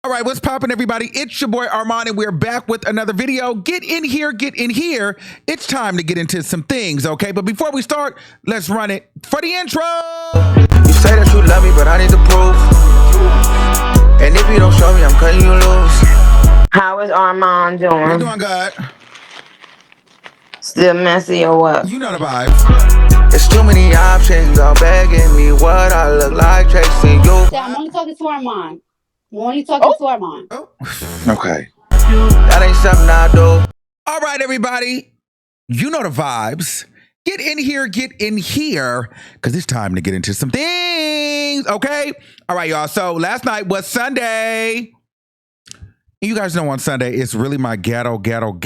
All right, what's poppin', everybody? It's your boy Armon, and we're back with another video. Get in here, get in here. It's time to get into some things, okay? But before we start, let's run it for the intro. You say that you love me, but I need the proof. And if you don't show me, I'm cutting you loose. How is Armon doing? I'm doing good. Still messy or what? You know the vibes. There's too many options, all begging me what I look like chasing you. I'm only talking to Armon. I'm only talking to Armon. Oh. Okay. That ain't something I do. All right, everybody. You know the vibes. Get in here, because it's time to get into some things, okay? All right, y'all. So last night was Sunday. You guys know on Sunday, it's really my ghetto TV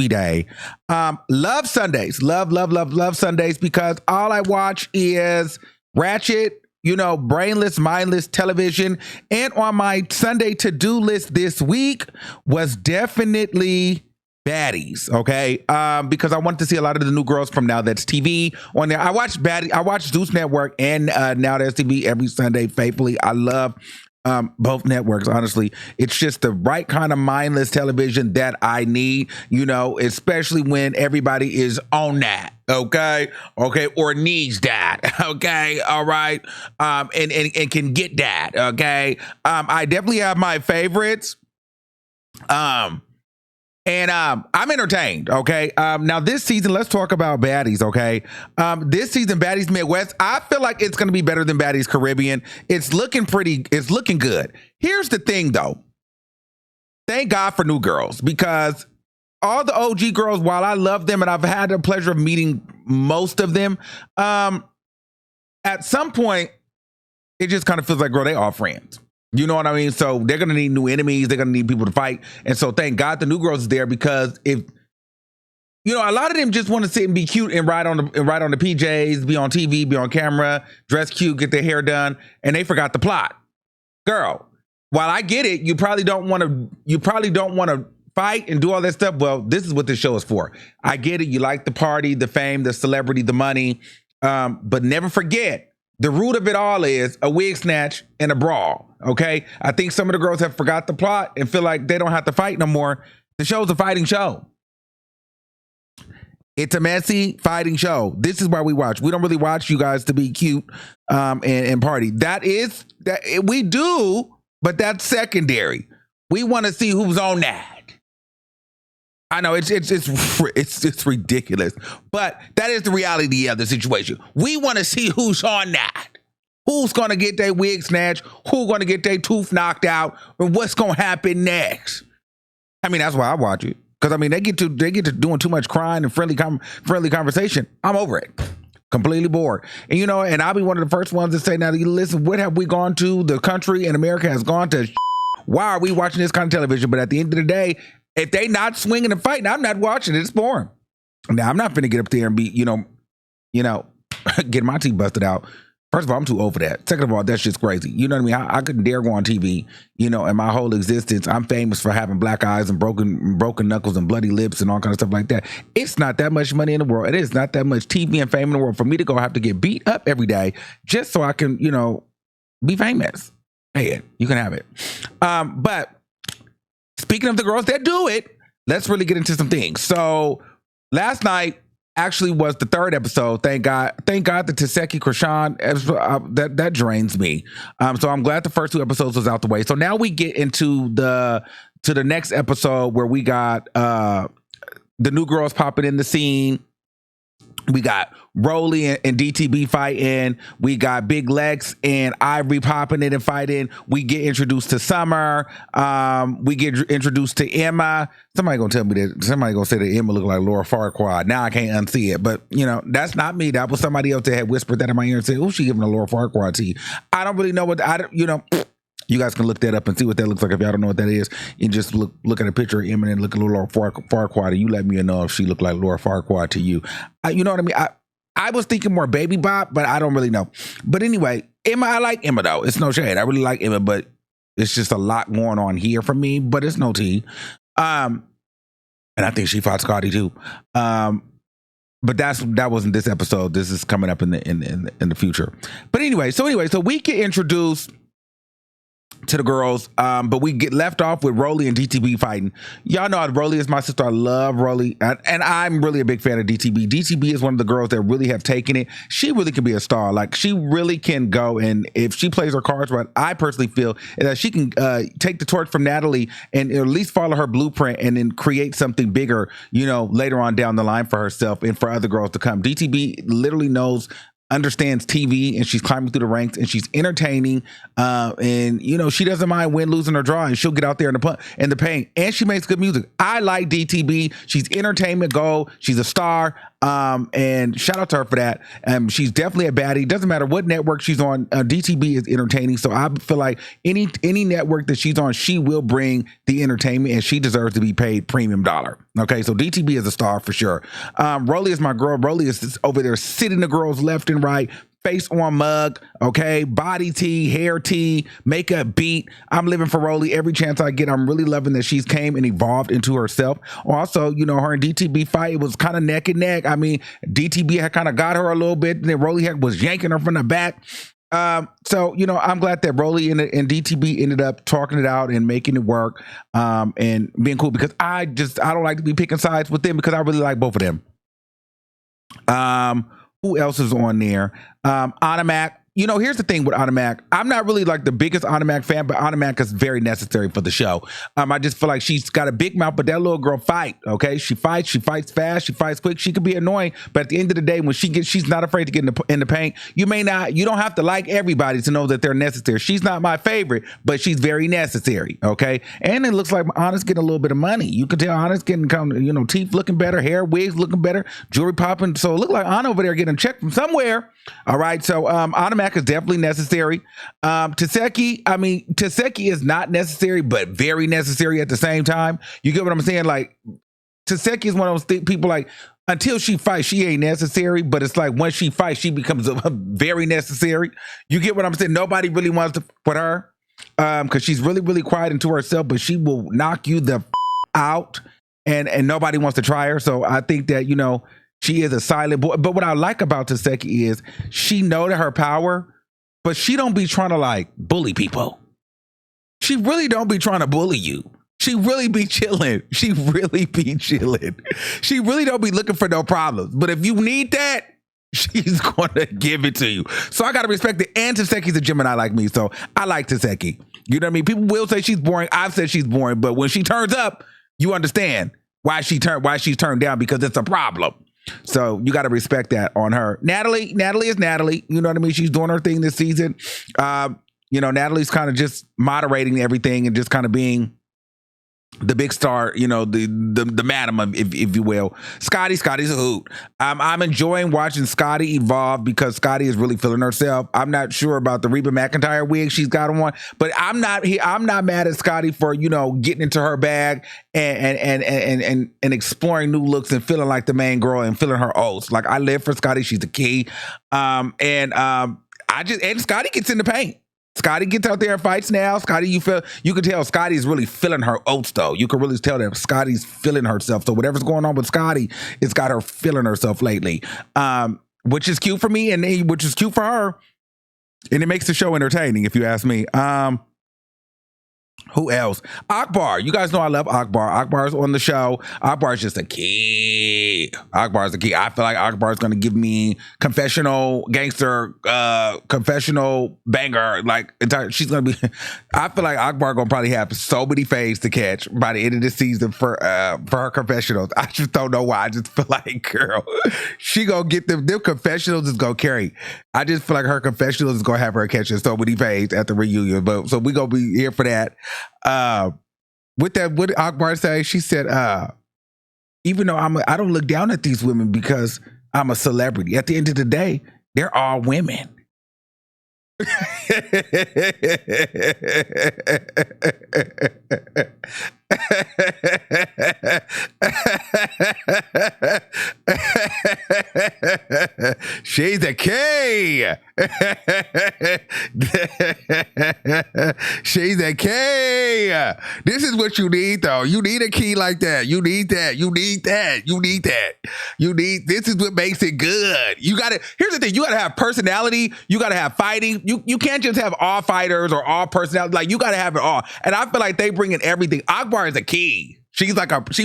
day. Love Sundays. Love Sundays because all I watch is ratchet, brainless, mindless television. And on my Sunday to-do list this week was definitely Baddies, okay? Because I wanted to see a lot of the new girls from Now That's TV on there. I watch Baddies, I watch Zeus Network and Now That's TV every Sunday faithfully. I love both networks, honestly. It's just the right kind of mindless television that I need, especially when everybody is on that, okay, or needs that, okay, all right, and can get that, okay. I definitely have my favorites, and I'm entertained, okay? Now this season, let's talk about Baddies, okay? This season, Baddies Midwest, I feel like it's gonna be better than Baddies Caribbean. It's looking good. Here's the thing though. Thank God for new girls, because all the OG girls, while I love them and I've had the pleasure of meeting most of them, at some point, it just kind of feels like, girl, they all friends. You know what I mean? So they're going to need new enemies. They're going to need people to fight. And so thank God the new girls is there, because if, a lot of them just want to sit and be cute and ride on the PJs, be on TV, be on camera, dress cute, get their hair done, and they forgot the plot. Girl, while I get it, you probably don't want to fight and do all that stuff. Well, this is what this show is for. I get it. You like the party, the fame, the celebrity, the money, but never forget, the root of it all is a wig snatch and a brawl, okay? I think some of the girls have forgot the plot and feel like they don't have to fight no more. The show's a fighting show. It's a messy fighting show. This is why we watch. We don't really watch you guys to be cute and party. That we do, but that's secondary. We want to see who's on that. I know it's ridiculous, but that is the reality of the situation. We want to see who's on that. Who's going to get their wig snatched? Who's going to get their tooth knocked out? And what's going to happen next? I mean, that's why I watch it. Because, they get to doing too much crying and friendly conversation. I'm over it. Completely bored. And, and I'll be one of the first ones to say, now, listen, what have we gone to? The country and America has gone to. Why are we watching this kind of television? But at the end of the day, if they not swinging and fighting, I'm not watching it. It's boring. Now, I'm not finna get up there and be, get my teeth busted out. First of all, I'm too old for that. Second of all, that's just crazy. You know what I mean? I couldn't dare go on TV, in my whole existence. I'm famous for having black eyes and broken knuckles and bloody lips and all kind of stuff like that. It's not that much money in the world. It is not that much TV and fame in the world for me to go have to get beat up every day just so I can, be famous. Hey, you can have it. But speaking of the girls that do it, let's really get into some things. So last night actually was the third episode. Thank God that Taseki Krishan, that drains me. So I'm glad the first two episodes was out the way. So now we get into the next episode where we got the new girls popping in the scene. We got Rolly and DTB fighting. We got Big Lex and Ivory popping in and fighting. We get introduced to Summer. We get introduced to Emma. Somebody gonna tell me that. Somebody gonna say that Emma looked like Laura Farquaad. Now I can't unsee it, but that's not me. That was somebody else that had whispered that in my ear and said, "Oh, she giving a Laura Farquaad tea." I don't really know what You guys can look that up and see what that looks like. If y'all don't know what that is, you just look at a picture of Eminem, look at Laura Farquaad, and you let me know if she looked like Laura Farquaad to you. You know what I mean? I was thinking more Baby Bop, but I don't really know. But anyway, Emma, I like Emma though. It's no shade. I really like Emma, but it's just a lot going on here for me. But it's no tea. And I think she fought Scotty too. But that wasn't this episode. This is coming up in the future. But anyway, so we get introduced to the girls. But we get left off with Rolly and DTB fighting. Y'all know Rolly is my sister. I love Rolly. And I'm really a big fan of DTB. DTB is one of the girls that really have taken it. She really can be a star. Like, she really can go. And if she plays her cards right, I personally feel that she can take the torch from Natalie and at least follow her blueprint and then create something bigger, you know, later on down the line for herself and for other girls to come. DTB literally understands TV, and she's climbing through the ranks, and she's entertaining, and you know, she doesn't mind win, losing, or drawing. She'll get out there in the paint, and she makes good music. I like DTB. She's entertainment gold. She's a star, and shout out to her for that. She's definitely a baddie. Doesn't matter what network she's on. DTB is entertaining, so I feel like any network that she's on, she will bring the entertainment, and she deserves to be paid premium dollar. Okay, so DTB is a star for sure. Rolly is my girl. Rolly is over there sitting the girls left and right, face on mug, okay, body tea, hair tea, makeup beat. I'm living for Rolly every chance I get. I'm really loving that she's came and evolved into herself. Also, you know, her and DTB fight, it was kind of neck and neck. I mean, DTB had kind of got her a little bit, and then Rolly was yanking her from the back. So, you know, I'm glad that Rolly and DTB ended up talking it out and making it work, and being cool, because I don't like to be picking sides with them, because I really like both of them. Who else is on there? Automac. You know, here's the thing with Automac. I'm not really like the biggest Automac fan, but Automac is very necessary for the show. I just feel like she's got a big mouth, but that little girl fight, okay? She fights fast, she fights quick. She could be annoying, but at the end of the day, when she's not afraid to get in the paint. You don't have to like everybody to know that they're necessary. She's not my favorite, but she's very necessary, okay? And it looks like Honest getting a little bit of money. You can tell Honest getting, you know, teeth looking better, hair, wigs looking better, jewelry popping. So it looked like Anna over there getting checked from somewhere. All right, so Automac is definitely necessary. Taseki is not necessary, but very necessary at the same time. You get what I'm saying? Like, Taseki is one of those people, like, until she fights, she ain't necessary, but it's like once she fights, she becomes very necessary. You get what I'm saying? Nobody really wants to put her, because she's really, really quiet into herself, but she will knock you the out, and nobody wants to try her. So I think that, you know, she is a silent boy. But what I like about Taseki is she know that her power, but she don't be trying to like bully people. She really don't be trying to bully you. She really be chilling. She really be chilling. She really don't be looking for no problems. But if you need that, she's going to give it to you. So I got to respect it. And Taseki's a Gemini like me, so I like Taseki. You know what I mean? People will say she's boring. I've said she's boring, but when she turns up, you understand why she's turned down, because it's a problem. So you got to respect that on her. Natalie is Natalie. You know what I mean? She's doing her thing this season. You know, Natalie's kind of just moderating everything and just kind of being the big star, you know, the madam, if you will. Scotty's a hoot. I'm enjoying watching Scotty evolve, because Scotty is really feeling herself. I'm not sure about the Reba McEntire wig she's got on, but I'm not mad at Scotty for, you know, getting into her bag and exploring new looks and feeling like the main girl and feeling her oats. Like, I live for Scotty. She's the key. And Scotty gets in the paint. Scotty gets out there and fights now. Scotty, you can tell Scotty's really feeling her oats, though. You can really tell that Scotty's feeling herself. So whatever's going on with Scotty, it's got her feeling herself lately, which is cute for me and which is cute for her. And it makes the show entertaining, if you ask me. Who else? Akbar. You guys know I love Akbar. Akbar's on the show. Akbar's just a key. Akbar's a key. I feel like Akbar's going to give me confessional gangster, confessional banger. Like, she's going to be, I feel like Akbar going to probably have so many faves to catch by the end of the season for her confessionals. I just don't know why. I just feel like, girl, she going to get them confessionals is going to carry. I just feel like her confessionals is going to have her catching so many faves at the reunion. But so we going to be here for that. With that, what did Akbar say? She said, even though I don't look down at these women because I'm a celebrity. At the end of the day, they're all women. She's a key. She's a key. This is what you need, though. You need a key like that. You need that. You need that. You need that. You need. This is what makes it good. You got to. Here's the thing. You got to have personality. You got to have fighting. You can't just have all fighters or all personality. Like you got to have it all. And I feel like they bring in everything. Akbar is a key. She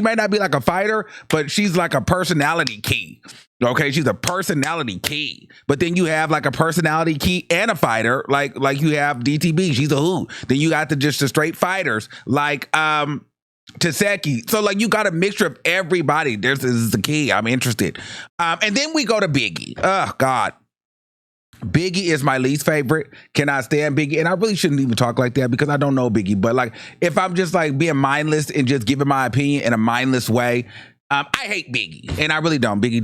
might not be like a fighter, but she's like a personality key. Okay, she's a personality key. But then you have like a personality key and a fighter, like you have DTB. She's a who. Then you got the straight fighters like Taseki. So like you got a mixture of everybody. This is the key. I'm interested. And then we go to Biggie. Oh God. Biggie is my least favorite. Cannot stand Biggie. And I really shouldn't even talk like that because I don't know Biggie. But like, if I'm just like being mindless and just giving my opinion in a mindless way, I hate Biggie. And I really don't. Biggie,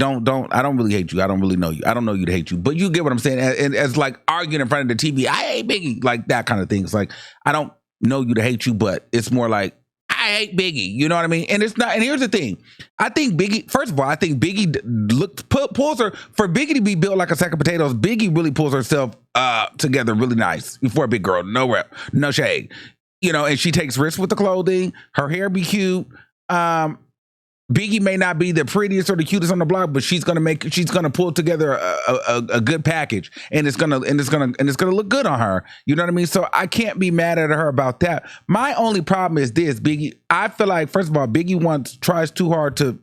I don't really hate you. I don't really know you. I don't know you to hate you. But you get what I'm saying. And as like arguing in front of the TV, I hate Biggie. Like that kind of thing. It's like, I don't know you to hate you, but it's more like, I hate Biggie. You know what I mean? And it's not. And here's the thing. I think Biggie. First of all, I think Biggie pulls her for Biggie to be built like a sack of potatoes. Biggie really pulls herself together really nice for a big girl. No shade. You know, and she takes risks with the clothing. Her hair be cute. Biggie may not be the prettiest or the cutest on the block, but she's gonna pull together a good package, and it's gonna look good on her. You know what I mean? So I can't be mad at her about that. My only problem is this, Biggie. I feel like first of all, Biggie tries too hard to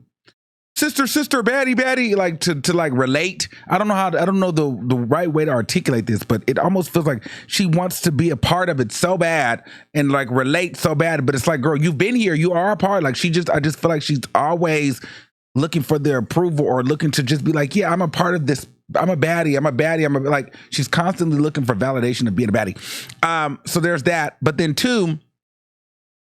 sister, baddie, like to like relate. I don't know the right way to articulate this, but it almost feels like she wants to be a part of it so bad and like relate so bad. But it's like, girl, you've been here, you are a part. Like I just feel like she's always looking for their approval or looking to just be like, yeah, I'm a part of this. I'm a baddie. Like she's constantly looking for validation of being a baddie. So there's that. But then two,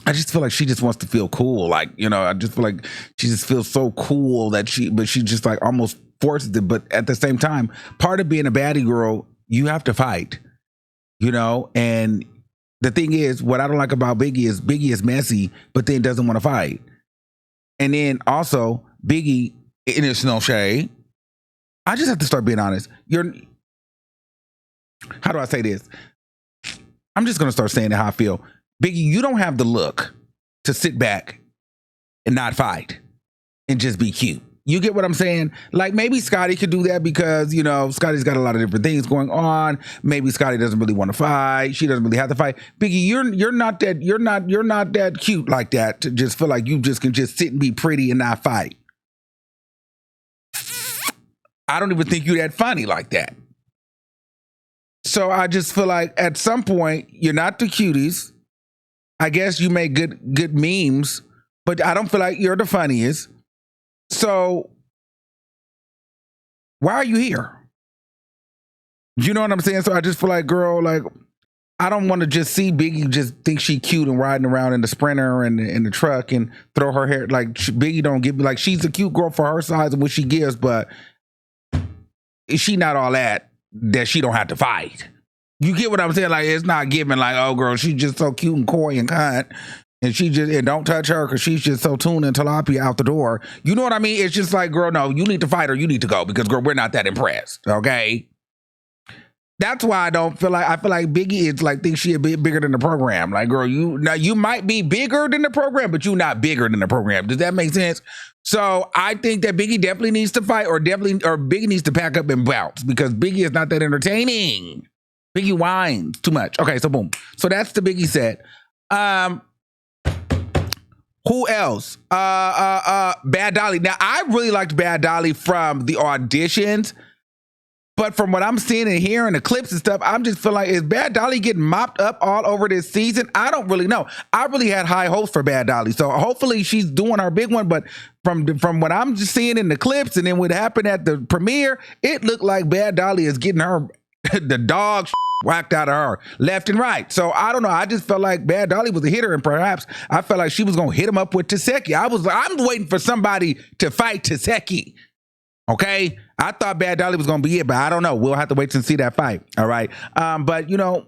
I just feel like she just wants to feel cool. Like, you know, I just feel like she just feels so cool that she just like almost forces it. But at the same time, part of being a baddie girl, you have to fight, you know? And the thing is, what I don't like about Biggie is messy, but then doesn't want to fight. And then also Biggie, and it's no shade. I just have to start being honest. How do I say this? I'm just going to start saying it how I feel. Biggie, you don't have the look to sit back and not fight and just be cute. You get what I'm saying? Like maybe Scotty could do that because, you know, Scotty's got a lot of different things going on. Maybe Scotty doesn't really want to fight. She doesn't really have to fight. Biggie, you're not that cute like that to just feel like you just can just sit and be pretty and not fight. I don't even think you're that funny like that. So I just feel like at some point you're not the cuties. I guess you make good memes, but I don't feel like you're the funniest. So why are you here? You know what I'm saying? So I just feel like, girl, like I don't want to just see Biggie just think she cute and riding around in the Sprinter and in the truck and throw her hair. Like Biggie don't give me like she's a cute girl for her size and what she gives, but is she not all that she don't have to fight? You get what I'm saying? Like, it's not giving like, oh, girl, she's just so cute and coy and kind. And don't touch her because she's just so tuned and tilapia out the door. You know what I mean? It's just like, girl, no, you need to fight or you need to go because, girl, we're not that impressed. Okay? That's why I feel like Biggie is like, thinks she a bit bigger than the program. Like, girl, you might be bigger than the program, but you're not bigger than the program. Does that make sense? So I think that Biggie definitely needs to fight or Biggie needs to pack up and bounce because Biggie is not that entertaining. Biggie whines too much. Okay, so boom. So that's the Biggie set. Who else? Bad Dolly. Now, I really liked Bad Dolly from the auditions, but from what I'm seeing and hearing, the clips and stuff, I'm just feeling like, is Bad Dolly getting mopped up all over this season? I don't really know. I really had high hopes for Bad Dolly, so hopefully she's doing her big one, but from what I'm just seeing in the clips and then what happened at the premiere, it looked like Bad Dolly is getting her the dog whacked out of her left and right. So I don't know. I just felt like Bad Dolly was a hitter, and perhaps I felt like she was gonna hit him up with Taseki. I'm waiting for somebody to fight Taseki. Okay, I thought Bad Dolly was gonna be it, but I don't know. We'll have to wait and see that fight. All right, but you know,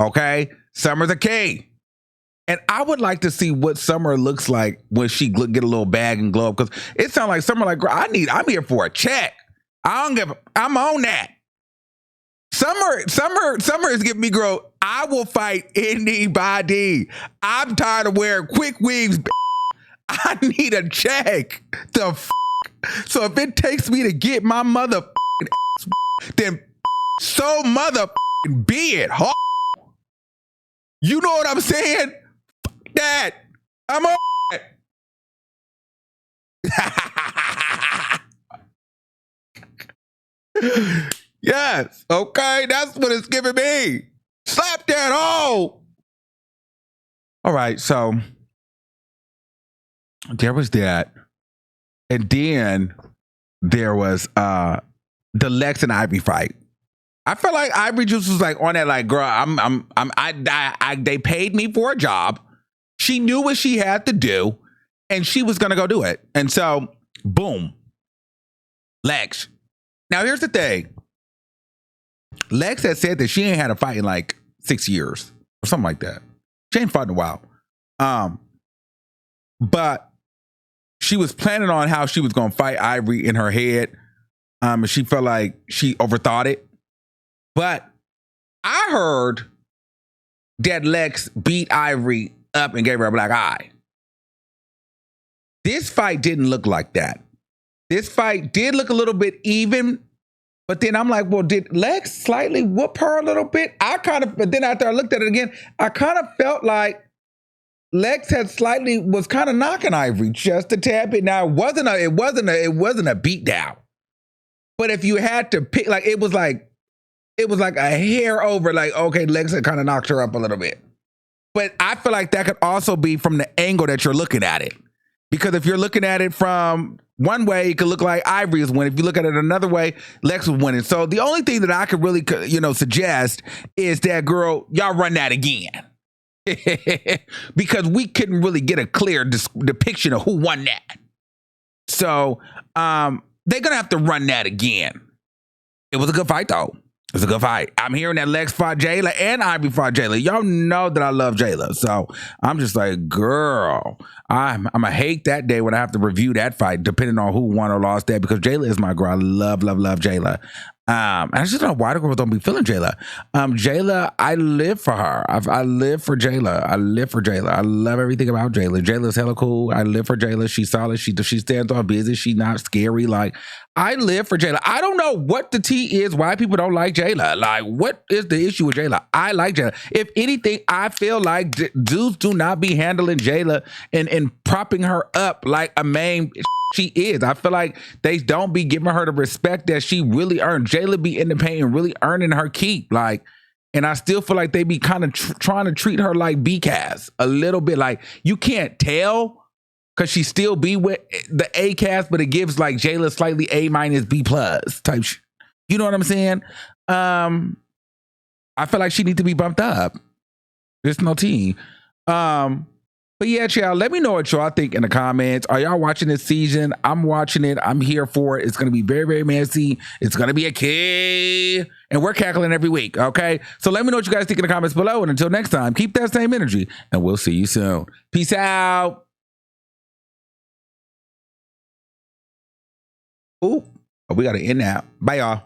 Okay? Summer's a key. And I would like to see what Summer looks like when she get a little bag and glow up, because it sounds like Summer like, I'm here for a check. I'm on that. Summer is giving me growth. I will fight anybody. I'm tired of wearing quick weaves. I need a check. So if it takes me to get my mother ass, then so mother be it. You know what I'm saying? That I'm on it. Yes. Okay. That's what it's giving me. Slap that hole. All right. So there was that. And then there was the Lex and Ivory fight. I felt like Ivory just was like on that, like, girl, they paid me for a job. She knew what she had to do, and she was gonna go do it. And so, boom, Lex. Now here's the thing. Lex had said that she ain't had a fight in like 6 years or something like that. She ain't fought in a while. But she was planning on how she was gonna fight Ivory in her head. And she felt like she overthought it. But I heard that Lex beat Ivory up and gave her a black eye. This fight didn't look like that. This fight did look a little bit even, but then I'm like, well, did Lex slightly whoop her a little bit? But then after I looked at it again, I kind of felt like Lex was kind of knocking Ivory just a tad bit. Now it wasn't a beat down. But if you had to pick, like, it was like a hair over, like, okay, Lex had kind of knocked her up a little bit. But I feel like that could also be from the angle that you're looking at it. Because if you're looking at it from one way, it could look like Ivory is winning. If you look at it another way, Lex was winning. So the only thing that I could really, suggest is that, girl, y'all run that again. Because we couldn't really get a clear depiction of who won that. So they're going to have to run that again. It was a good fight, though. It was a good fight. I'm hearing that Lex fought Jayla and Ivory fought Jayla. Y'all know that I love Jayla. So I'm just like, girl, I'm going to hate that day when I have to review that fight, depending on who won or lost that, because Jayla is my girl. I love, love, love Jayla. I just don't know why the girls don't be feeling Jayla. Jayla, I live for her. I live for Jayla. I live for Jayla. I love everything about Jayla. Jayla's hella cool. I live for Jayla. She's solid. She stands on business. She's not scary. Like, I live for Jayla. I don't know what the tea is, why people don't like Jayla. Like, what is the issue with Jayla? I like Jayla. If anything, I feel like dudes do not be handling Jayla and propping her up like a main she is. I feel like they don't be giving her the respect that she really earned. Jayla be in the paint and really earning her keep. Like, and I still feel like they be kind of trying to treat her like B-cast a little bit. Like, you can't tell because she still be with the A-cast, but it gives like Jayla slightly A- B+ type shit. You know what I'm saying? I feel like she needs to be bumped up. There's no tea. But yeah, y'all, let me know what y'all think in the comments. Are y'all watching this season? I'm watching it. I'm here for it. It's going to be very, very messy. It's going to be a key. And we're cackling every week, okay? So let me know what you guys think in the comments below. And until next time, keep that same energy. And we'll see you soon. Peace out. Ooh, we got to end now. Bye, y'all.